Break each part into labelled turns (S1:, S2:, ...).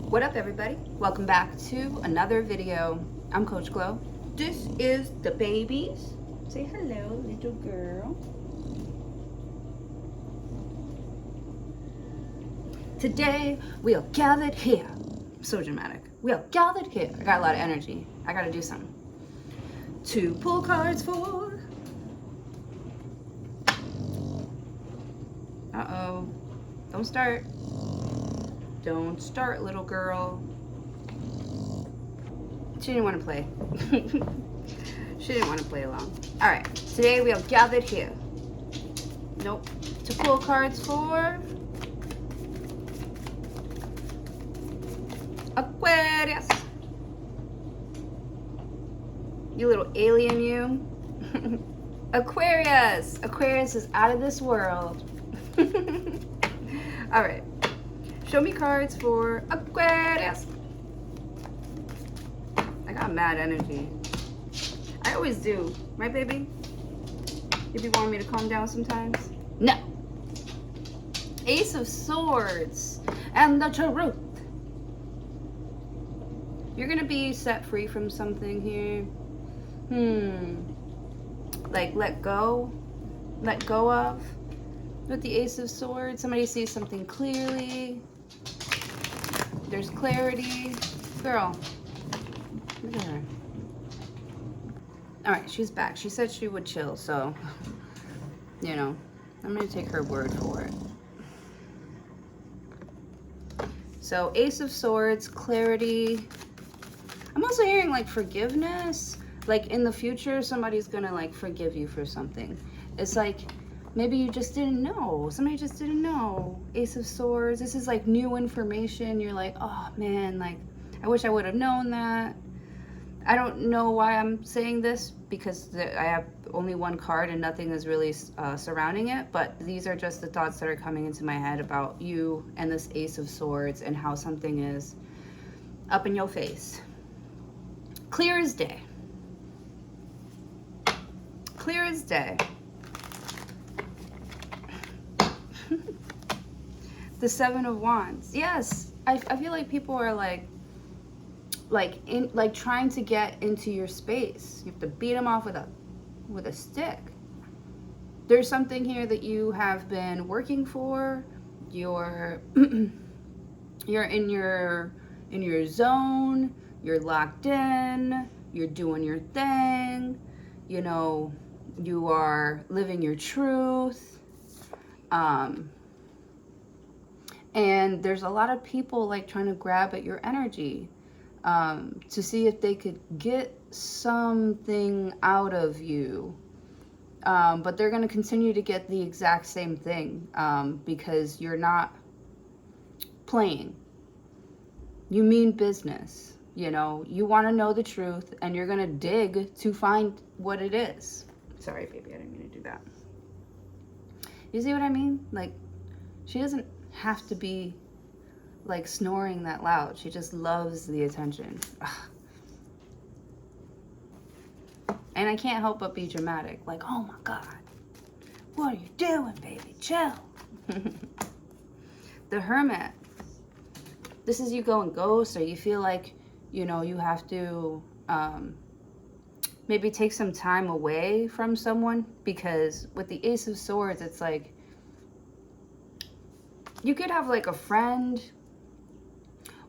S1: What up, everybody? Welcome back to another video. I'm Coach Glow. This is the babies. Say hello, little girl. Today we are gathered here. So dramatic. We are gathered here. I got a lot of energy. I gotta do something. To pull cards for. Uh-oh. Don't start. Don't start, little girl. She didn't want to play. She didn't want to play along. All right, today we are gathered here. Nope. To pull cards for Aquarius. You little alien, you. Aquarius. Aquarius is out of this world. All right. Show me cards for Aquarius. I got mad energy. I always do. Right, baby? You be wanting me to calm down sometimes? No. Ace of Swords and the truth. You're going to be set free from something here. Like let go of. With the Ace of Swords, somebody sees something clearly. There's clarity. Girl, look at her. All right, she's back. She said she would chill, so, you know, I'm going to take her word for it. So, Ace of Swords, clarity. I'm also hearing, like, forgiveness. Like, in the future, somebody's going to, like, forgive you for something. It's like, maybe you just didn't know. Somebody just didn't know. Ace of Swords. This is like new information. You're like, oh man, like, I wish I would have known that. I don't know why I'm saying this because I have only one card and nothing is really surrounding it. But these are just the thoughts that are coming into my head about you and this Ace of Swords and how something is up in your face. Clear as day. Clear as day. The Seven of Wands. Yes, I feel like people are like trying to get into your space. You have to beat them off with a stick. There's something here that you have been working for. You're you're in your zone. You're locked in. You're doing your thing. You know, you are living your truth. And there's a lot of people like trying to grab at your energy to see if they could get something out of you. But they're going to continue to get the exact same thing because you're not playing. You mean business. You know, you want to know the truth and you're going to dig to find what it is. Sorry, baby, I didn't mean to do that. You see what I mean? Like, she doesn't have to be like snoring that loud. She just loves the attention. Ugh. And I can't help but be dramatic. Like, oh my God, what are you doing, baby? Chill. The Hermit. This is you going ghost, or you feel like, you know, you have to maybe take some time away from someone, because with the Ace of Swords, it's like, you could have like a friend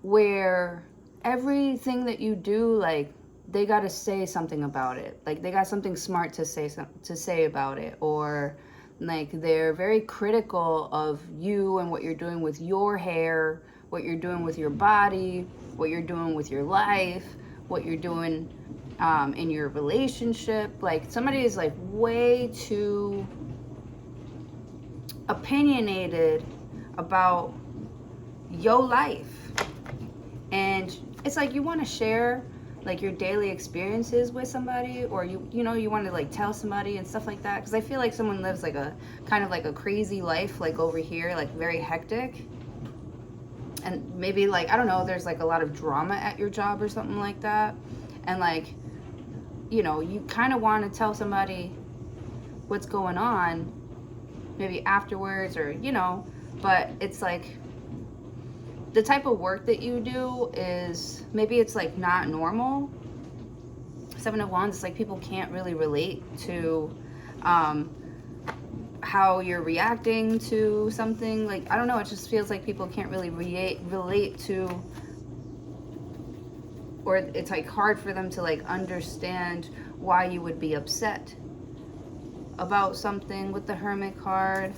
S1: where everything that you do, like, they got to say something about it. Like, they got something smart to say about it. Or like, they're very critical of you and what you're doing with your hair, what you're doing with your body, what you're doing with your life, what you're doing in your relationship. Like, somebody is like way too opinionated about your life. And it's like, you want to share like your daily experiences with somebody, or you know, you want to like tell somebody and stuff like that, because I feel like someone lives like a kind of like a crazy life, like over here, like very hectic, and maybe like, I don't know, there's like a lot of drama at your job or something like that, and like, you know, you kind of want to tell somebody what's going on maybe afterwards, or you know, but it's like the type of work that you do is, maybe it's like not normal. Seven of Wands, it's like people can't really relate to how you're reacting to something. Like, I don't know, it just feels like people can't really relate to, or it's like hard for them to like understand why you would be upset about something with the Hermit card.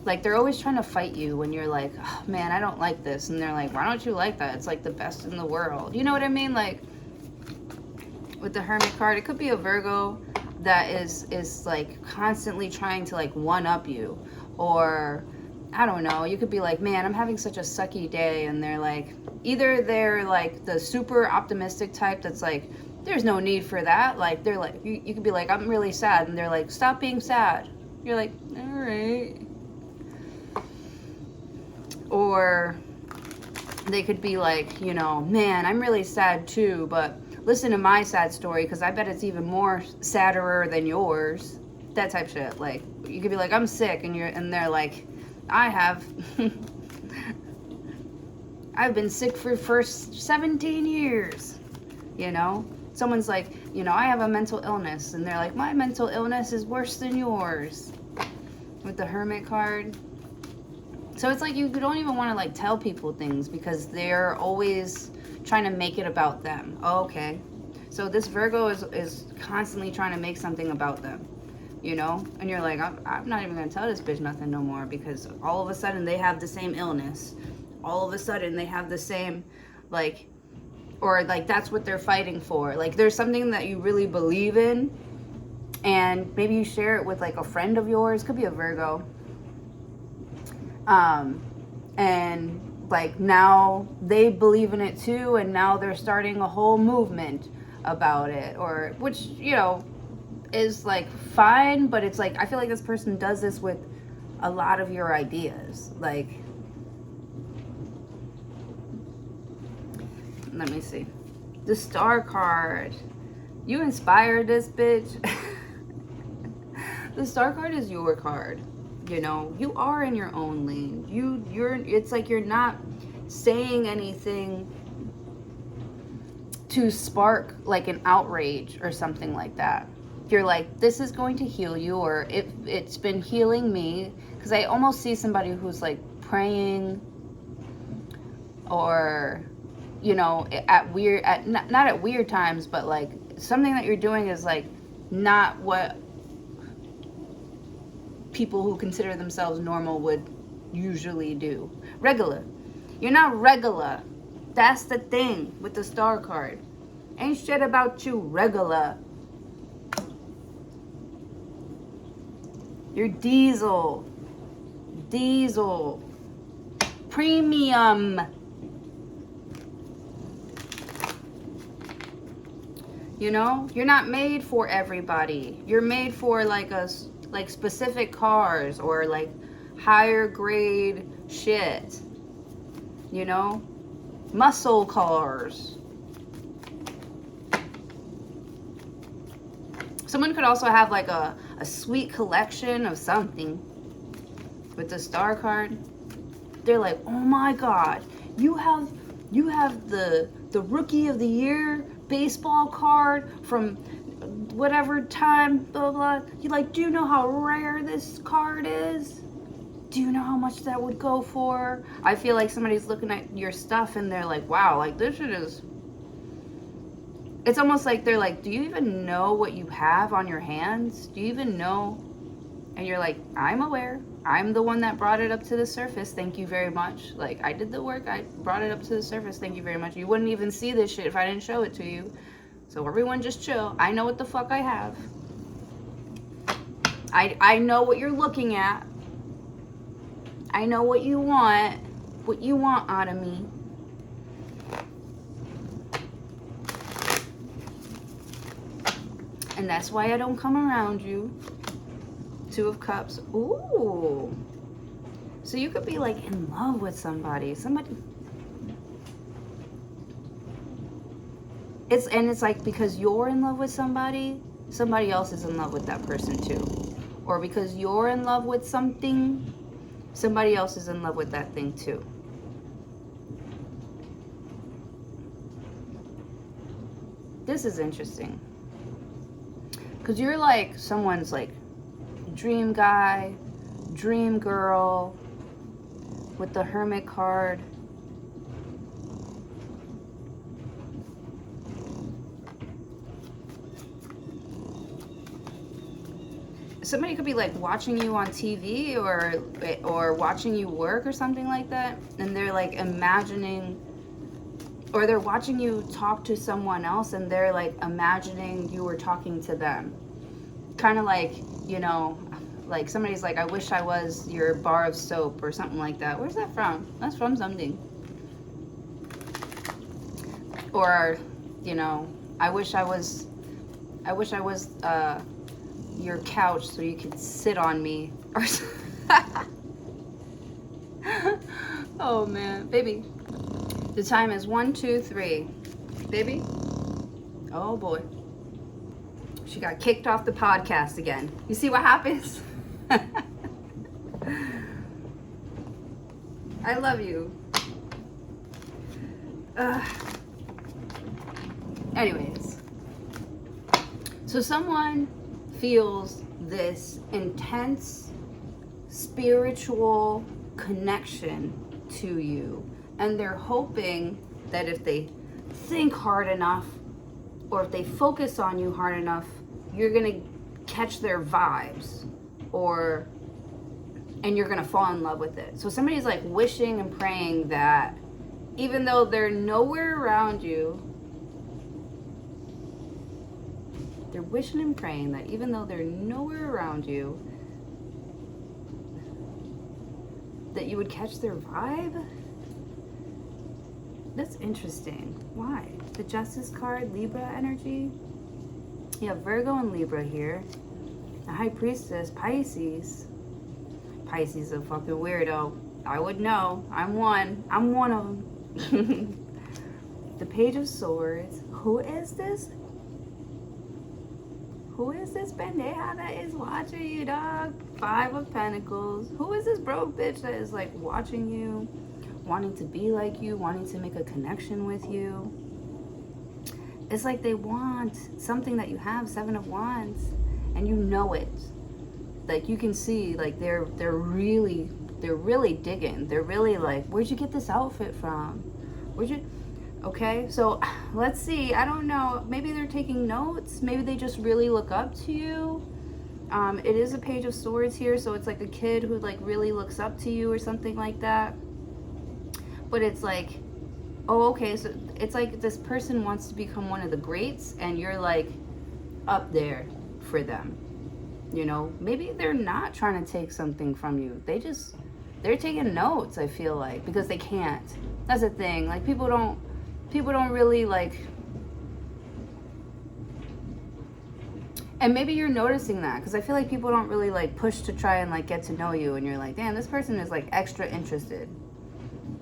S1: Like, they're always trying to fight you when you're like, oh, man, I don't like this. And they're like, why don't you like that? It's like the best in the world. You know what I mean? Like, with the Hermit card, it could be a Virgo that is like constantly trying to like one-up you. Or, I don't know, you could be like, man, I'm having such a sucky day. And they're like, either they're like the super optimistic type that's like, there's no need for that. Like, they're like, you could be like, I'm really sad. And they're like, stop being sad. You're like, all right. Or they could be like, you know, man, I'm really sad too, but listen to my sad story because I bet it's even more sadder than yours. That type shit. Like, you could be like, I'm sick, and they're like, I've been sick for 17 years. You know? Someone's like, you know, I have a mental illness, and they're like, my mental illness is worse than yours. With the Hermit card. So it's like you don't even want to like tell people things because they're always trying to make it about them. Oh, okay. So this Virgo is constantly trying to make something about them, you know? And you're like, I'm not even going to tell this bitch nothing no more because all of a sudden they have the same illness. All of a sudden they have the same, like, or like that's what they're fighting for. Like, there's something that you really believe in and maybe you share it with like a friend of yours. Could be a Virgo. And like now they believe in it too, and now they're starting a whole movement about it, or which, you know, is like fine, but it's like I feel like this person does this with a lot of your ideas. Like, let me see, the Star card, you inspired this bitch. The Star card is your card. You know, you are in your own lane. It's like you're not saying anything to spark like an outrage or something like that. You're like, this is going to heal you, or it's been healing me. Because I almost see somebody who's like praying, or, you know, not at weird times, but like something that you're doing is like not what people who consider themselves normal would usually do. Regular. You're not regular. That's the thing with the Star card. Ain't shit about you regular. You're diesel. Diesel. Premium. You know? You're not made for everybody. You're made for like specific cars or like higher grade shit, you know, muscle cars. Someone could also have like a sweet collection of something with the Star card. They're like, oh my god, you have the Rookie of the Year baseball card from whatever time, blah, blah. You like, do you know how rare this card is? Do you know how much that would go for? I feel like somebody's looking at your stuff and they're like, wow, like this shit is, it's almost like they're like, do you even know what you have on your hands? Do you even know? And you're like, I'm aware. I'm the one that brought it up to the surface. Thank you very much. Like, I did the work. I brought it up to the surface. Thank you very much. You wouldn't even see this shit if I didn't show it to you. So everyone just chill. I know what the fuck I have. I know what you're looking at. I know what you want out of me. And that's why I don't come around you. Two of Cups. Ooh. So you could be like in love with somebody. It's like because you're in love with somebody else is in love with that person too. Or because you're in love with something, somebody else is in love with that thing too. This is interesting. Because you're like someone's like dream guy, dream girl with the Hermit card. Somebody could be like watching you on TV or watching you work or something like that, and they're like imagining, or they're watching you talk to someone else and they're like imagining you were talking to them. Kind of like, you know, like somebody's like, I wish I was your bar of soap or something like that. Where's that from? That's from something. Or, you know, I wish I was your couch so you could sit on me or oh man, baby, the time is 1 2 3, baby. Oh boy, she got kicked off the podcast again. You see what happens? I love you. Anyways, so someone feels this intense spiritual connection to you, and they're hoping that if they think hard enough or if they focus on you hard enough, you're gonna catch their vibes, and you're gonna fall in love with it. So somebody's like wishing and praying that even though they're nowhere around you, they're wishing and praying that even though they're nowhere around you, that you would catch their vibe. That's interesting. Why? The Justice card, Libra energy. You have Virgo and Libra here. The High Priestess, Pisces. Pisces is a fucking weirdo. I would know. I'm one of them. The Page of Swords. Who is this? Who is this pendeja that is watching you, dog? 5 of Pentacles. Who is this broke bitch that is like watching you, wanting to be like you, wanting to make a connection with you? It's like they want something that you have, 7 of Wands, and you know it. Like you can see, like they're really digging. They're really like, where'd you get this outfit from? Okay, so let's see. I don't know. Maybe they're taking notes. Maybe they just really look up to you. It is a Page of Swords here, so it's like a kid who like really looks up to you or something like that. But it's like, oh, okay, so it's like this person wants to become one of the greats, and you're like up there for them. You know, maybe they're not trying to take something from you. They're taking notes, I feel like, because they can't. That's the thing. Like people don't really like, and maybe you're noticing that because I feel like people don't really like push to try and like get to know you, and you're like, damn, this person is like extra interested,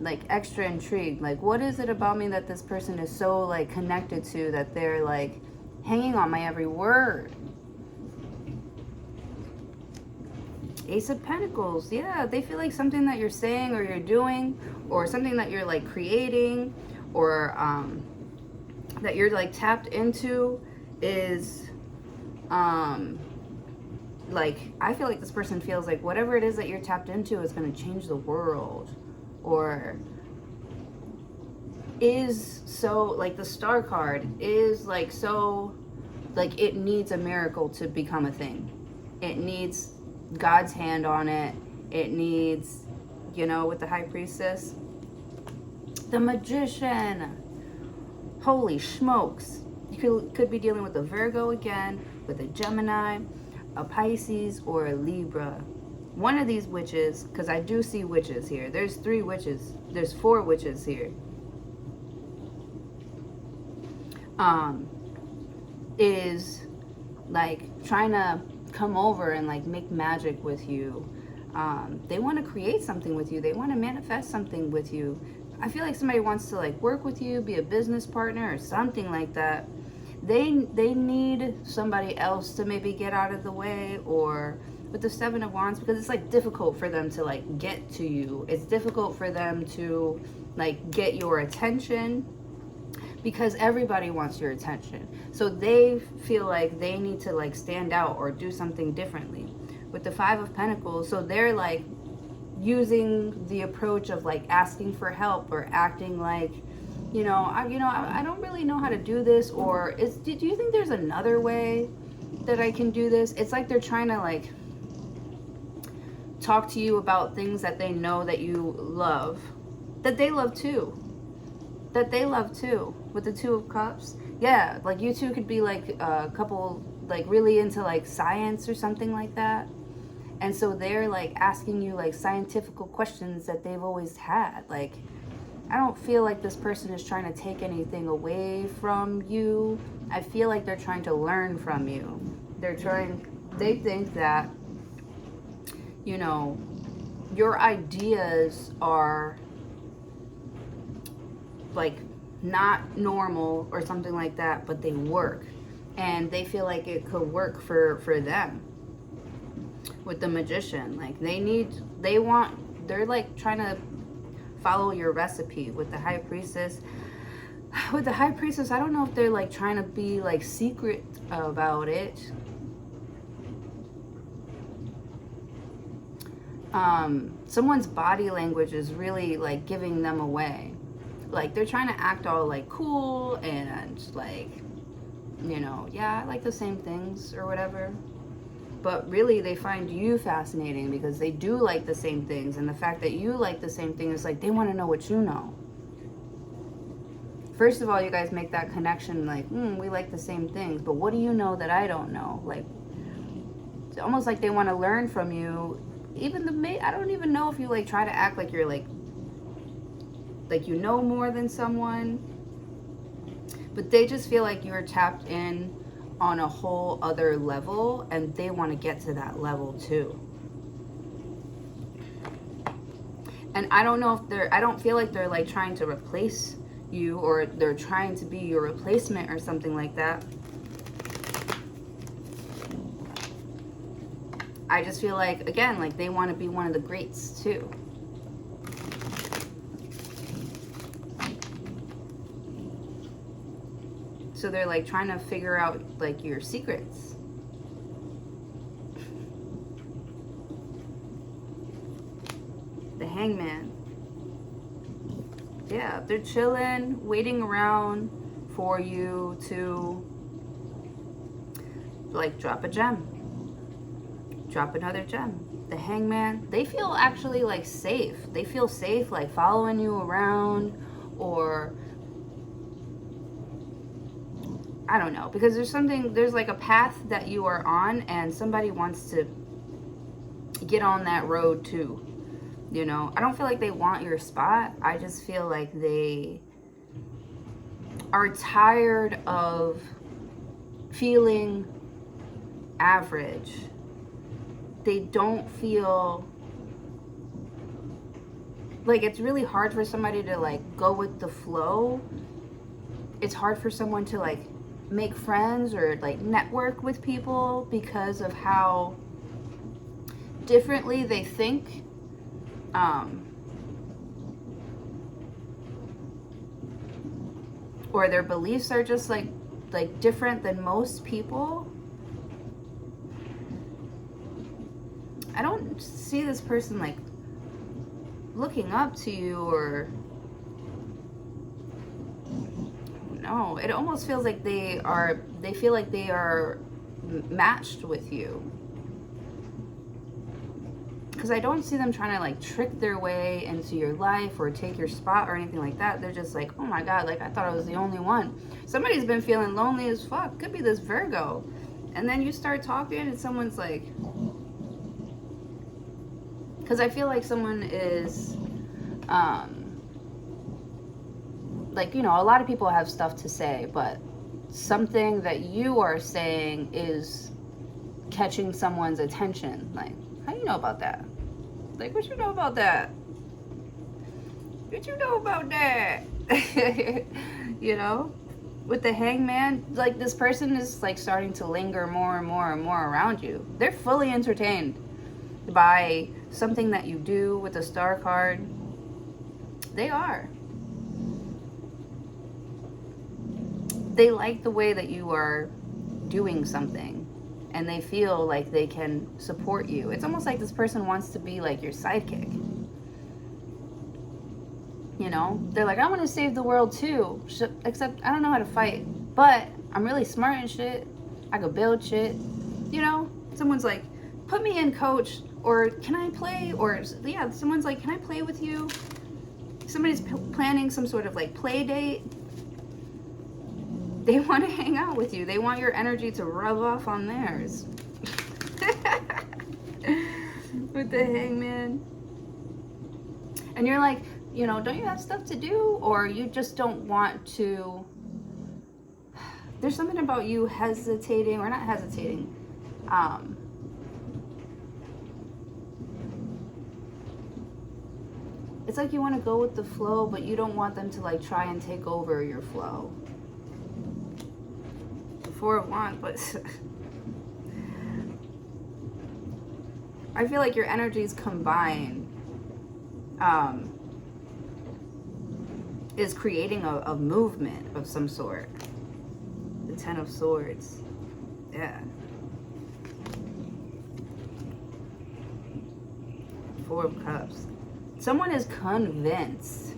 S1: like extra intrigued. Like, what is it about me that this person is so like connected to that they're like hanging on my every word? Ace of Pentacles. Yeah, they feel like something that you're saying or you're doing, or something that you're like creating, or that you're like tapped into is like, I feel like this person feels like whatever it is that you're tapped into is going to change the world, or is so like the Star card is like, so like it needs a miracle to become a thing. It needs God's hand on it. It needs, you know, with the High Priestess, the Magician. Holy smokes. You could be dealing with a Virgo again, with a Gemini, a Pisces, or a Libra. One of these witches, because I do see witches here. There's 3 witches. There's 4 witches here. Is like trying to come over and like make magic with you. They want to create something with you. They want to manifest something with you. I feel like somebody wants to like work with you, be a business partner or something like that. They need somebody else to maybe get out of the way, or with the 7 of Wands, because it's like difficult for them to like get to you. It's difficult for them to like get your attention, because everybody wants your attention. So they feel like they need to like stand out or do something differently. With the Five of Pentacles, so they're like using the approach of like asking for help or acting like, I don't really know how to do this, or do you think there's another way that I can do this? It's like they're trying to like talk to you about things that they know that you love, that they love too. With the Two of Cups. Yeah, like you two could be like a couple like really into like science or something like that. And so they're like asking you like scientific questions that they've always had. Like, I don't feel like this person is trying to take anything away from you. I feel like they're trying to learn from you. They think that, your ideas are like not normal or something like that, but they work. And they feel like it could work for them. With the Magician, like they're like trying to follow your recipe. With the High Priestess, I don't know if they're like trying to be like secret about it. Someone's body language is really like giving them away. Like they're trying to act all like cool and like, yeah, I like the same things or whatever. But really, they find you fascinating because they do like the same things. And the fact that you like the same thing is like, they want to know what you know. First of all, you guys make that connection like, we like the same things. But what do you know that I don't know? Like, it's almost like they want to learn from you. I don't even know if you like try to act like you're like you know more than someone. But they just feel like you're tapped in on a whole other level, and they want to get to that level too. And I don't feel like they're like trying to replace you, or they're trying to be your replacement or something like that. I just feel like, again, like they want to be one of the greats too. So they're like trying to figure out like your secrets. The Hangman. Yeah, they're chilling, waiting around for you to like drop a gem. Drop another gem. The Hangman, they feel actually like safe. They feel safe like following you around, or I don't know, because there's like a path that you are on and somebody wants to get on that road too. I don't feel like they want your spot. I just feel like they are tired of feeling average. They don't feel like, it's really hard for somebody to like go with the flow. It's hard for someone to like make friends or like network with people because of how differently they think. Or their beliefs are just like different than most people. I don't see this person like looking up to you, or no, it almost feels like they feel like they are matched with you. Because I don't see them trying to like trick their way into your life or take your spot or anything like that. They're just like, oh my God, like I thought I was the only one. Somebody's been feeling lonely as fuck. Could be this Virgo. And then you start talking and someone's like, because I feel like someone is, like, a lot of people have stuff to say, but something that you are saying is catching someone's attention. Like, how do you know about that? Like, what you know about that? What you know about that? With the Hangman, like, this person is like starting to linger more and more and more around you. They're fully entertained by something that you do with the Star card. They are. they like the way that you are doing something, and they feel like they can support you. It's almost like this person wants to be like your sidekick. You know, they're like, I want to save the world too, except I don't know how to fight, but I'm really smart and shit. I could build shit. You know, someone's like, put me in, coach, or can I play? Or yeah, someone's like, can I play with you? Somebody's planning some sort of like play date. They want to hang out with you. They want your energy to rub off on theirs. With the Hangman. And you're like, you know, don't you have stuff to do? Or you just don't want to. There's something about you hesitating, or not hesitating. It's like you want to go with the flow, but you don't want them to like try and take over your flow. The Four of Wands, but I feel like your energies combined is creating a movement of some sort. The Ten of Swords. Yeah. Four of Cups. Someone is convinced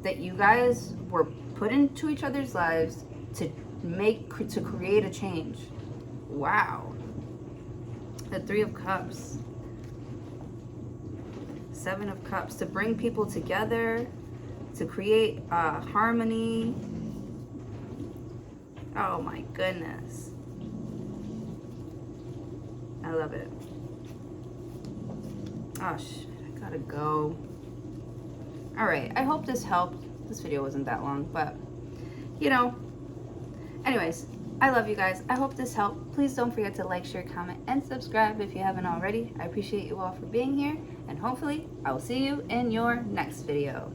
S1: that you guys were put into each other's lives to create a change. Wow. The Three of Cups. Seven of Cups. To bring people together, to create harmony. Oh my goodness. I love it. Oh shit, I gotta go. Alright, I hope this helped. This video wasn't that long, but you know. Anyways, I love you guys. I hope this helped. Please don't forget to like, share, comment, and subscribe if you haven't already. I appreciate you all for being here, and hopefully I will see you in your next video.